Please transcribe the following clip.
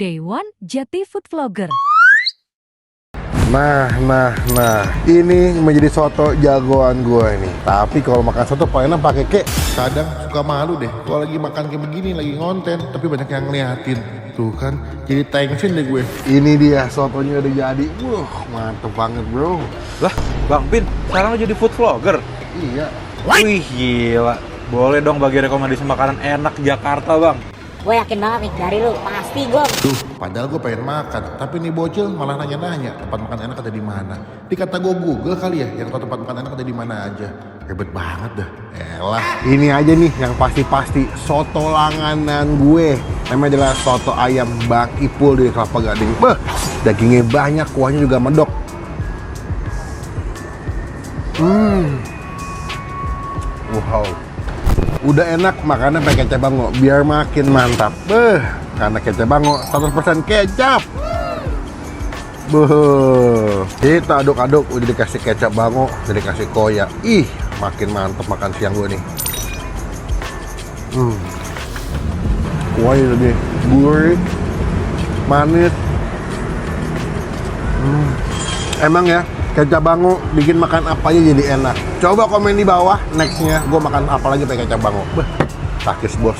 Day One Jati Food Vlogger. Nah, ini menjadi soto jagoan gue nih. Tapi kalau makan soto paling enak pakai kek. Kadang suka malu deh, kalau lagi makan kayak begini, lagi ngonten, tapi banyak yang ngeliatin. Tuh kan, jadi tension deh gue. Ini dia, sotonya udah jadi. Mantep banget bro. Lah, Bang Pin, sekarang lo jadi food vlogger? Iya. Wih, gila. Boleh dong bagi rekomendasi makanan enak Jakarta, Bang. Gue yakin banget nih, dari lu pasti gue. Tuh, padahal gue pengen makan, tapi nih bocil malah nanya-nanya tempat makan enak ada di mana. Dikata gue Google kali ya, yang tahu tempat makan enak ada di mana aja. Hebat banget dah. Elah, ini aja nih yang pasti-pasti soto langganan gue. Namanya adalah soto ayam Bang Ipul di Kelapa Gading. Dagingnya banyak, kuahnya juga medok. Wow. Udah enak makannya pakai kecap bango biar makin mantap. Karena kecap bango 100% kecap. Kita aduk-aduk udah dikasih kecap bango, udah dikasih koya. Ih, makin mantap makan siang gue nih. Kuahnya lebih gurih, manis. Emang ya, kecap bango bikin makan apa aja jadi enak. Coba komen di bawah, nextnya gue makan apa lagi pakai kecap bango. Takis bos.